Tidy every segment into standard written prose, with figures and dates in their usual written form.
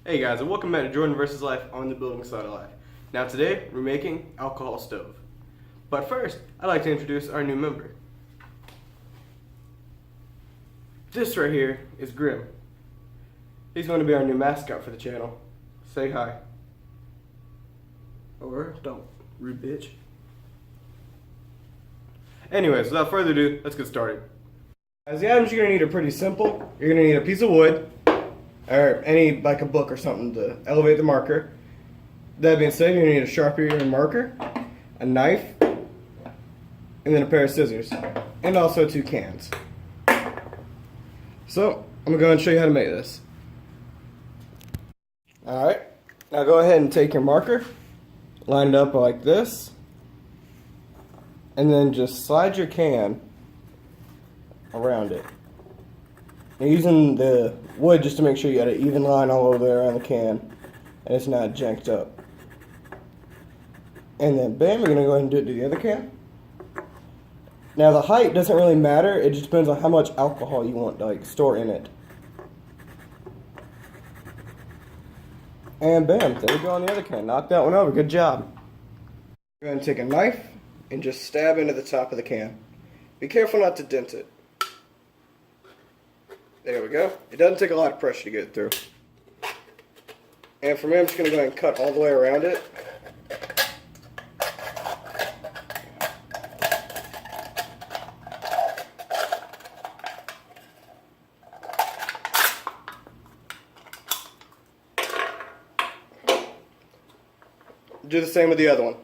Hey guys, and welcome back to Jordan vs. Life on the building side of life. Now today, we're making alcohol stove. But first, I'd like to introduce our new member. This right here is Grim. He's going to be our new mascot for the channel. Say hi. Or don't, rude bitch. Anyways, without further ado, let's get started. As the items you're going to need are pretty simple. You're going to need a piece of wood, or any, like a book or something to elevate the marker. That being said, you're going to need a Sharpie and marker, a knife, and then a pair of scissors, and also 2 cans. So, I'm going to go and show you how to make this. Alright, now go ahead and take your marker, line it up like this, and then just slide your can around it. Now using the wood just to make sure you got an even line all over there around the can and it's not janked up. And then bam, we're going to go ahead and do it to the other can. Now the height doesn't really matter, it just depends on how much alcohol you want to store in it. And bam, there we go on the other can. Knock that one over, good job. Go ahead and take a knife and just stab into the top of the can. Be careful not to dent it. There we go. It doesn't take a lot of pressure to get it through. And from here, I'm just going to go ahead and cut all the way around it. Do the same with the other one.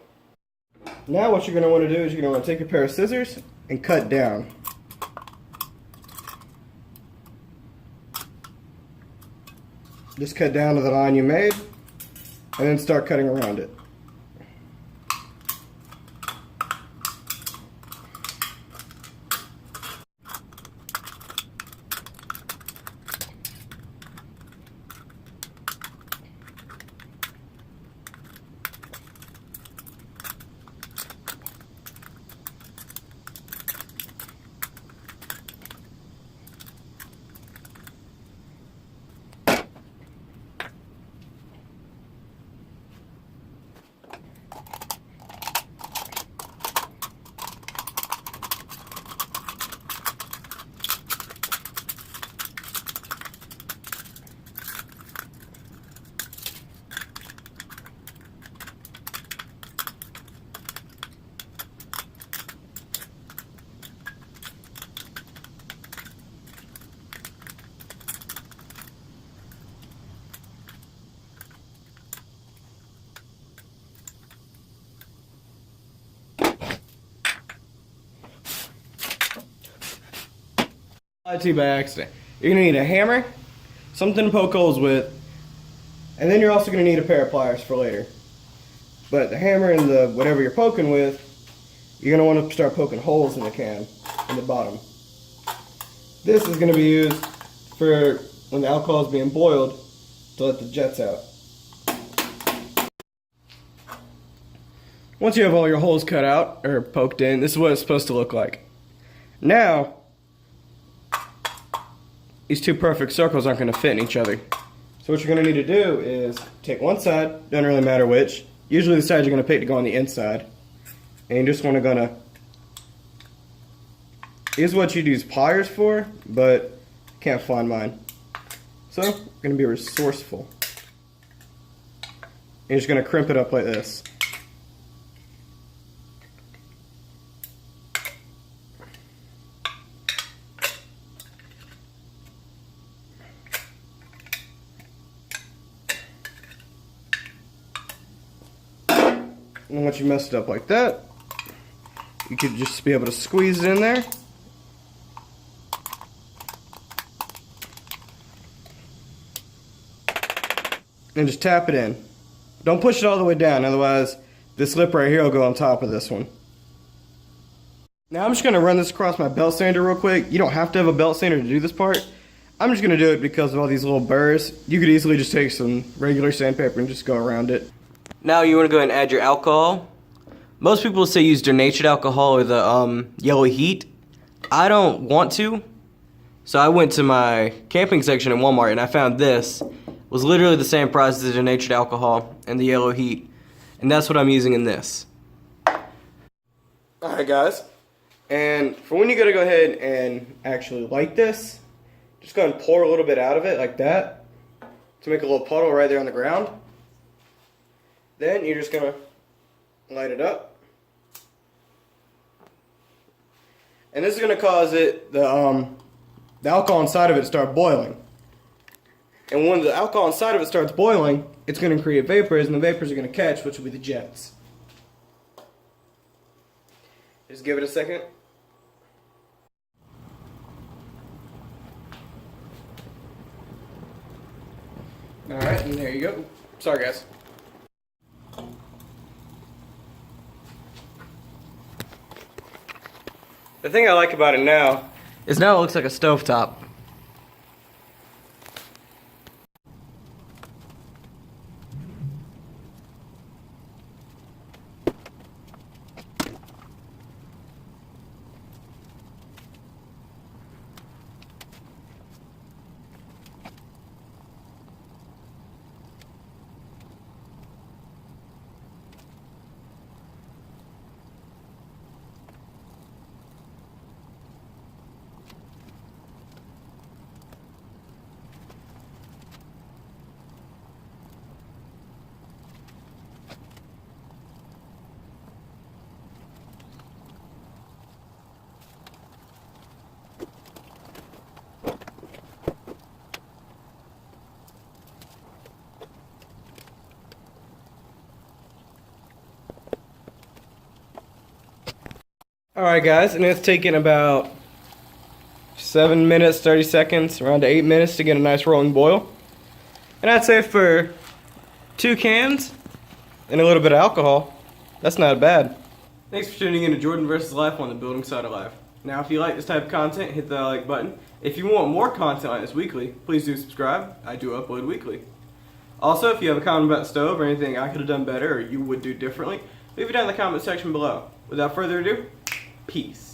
Now what you're going to want to do is you're going to want to take a pair of scissors and cut down. Just cut down to the line you made, and then start cutting around it. By accident. You're going to need a hammer, something to poke holes with, and then you're also going to need a pair of pliers for later. But the hammer and the whatever you're poking with, you're going to want to start poking holes in the can, in the bottom. This is going to be used for when the alcohol is being boiled to let the jets out. Once you have all your holes cut out, or poked in, this is what it's supposed to look like. Now, these 2 perfect circles aren't going to fit in each other. So what you're going to need to do is take one side, doesn't really matter which, usually the side you're going to pick to go on the inside, and you just want to this is what you'd use pliers for, but can't find mine. So, I'm going to be resourceful. You're just going to crimp it up like this. And once you mess it up like that, you could just be able to squeeze it in there. And just tap it in. Don't push it all the way down, otherwise this lip right here will go on top of this one. Now I'm just going to run this across my belt sander real quick. You don't have to have a belt sander to do this part. I'm just going to do it because of all these little burrs. You could easily just take some regular sandpaper and just go around it. Now you want to go ahead and add your alcohol. Most people say use denatured alcohol or the yellow heat. I don't want to, so I went to my camping section at Walmart and I found this was literally the same price as the denatured alcohol and the yellow heat. And that's what I'm using in this. Alright guys, and for when you gotta go ahead and actually light this, just go and pour a little bit out of it like that to make a little puddle right there on the ground. Then you're just gonna light it up. And this is gonna cause the alcohol inside of it to start boiling. And when the alcohol inside of it starts boiling, it's gonna create vapors, and the vapors are gonna catch, which will be the jets. Just give it a second. Alright, and there you go. Sorry guys. The thing I like about it now is now it looks like a stovetop. Alright guys, and it's taken about 7 minutes, 30 seconds, around to 8 minutes to get a nice rolling boil. And I'd say for 2 cans and a little bit of alcohol, that's not bad. Thanks for tuning in to Jordan vs. Life on the Building Side of Life. Now if you like this type of content, hit that like button. If you want more content like this weekly, please do subscribe. I do upload weekly. Also, if you have a comment about the stove or anything I could have done better or you would do differently, leave it down in the comment section below. Without further ado, peace.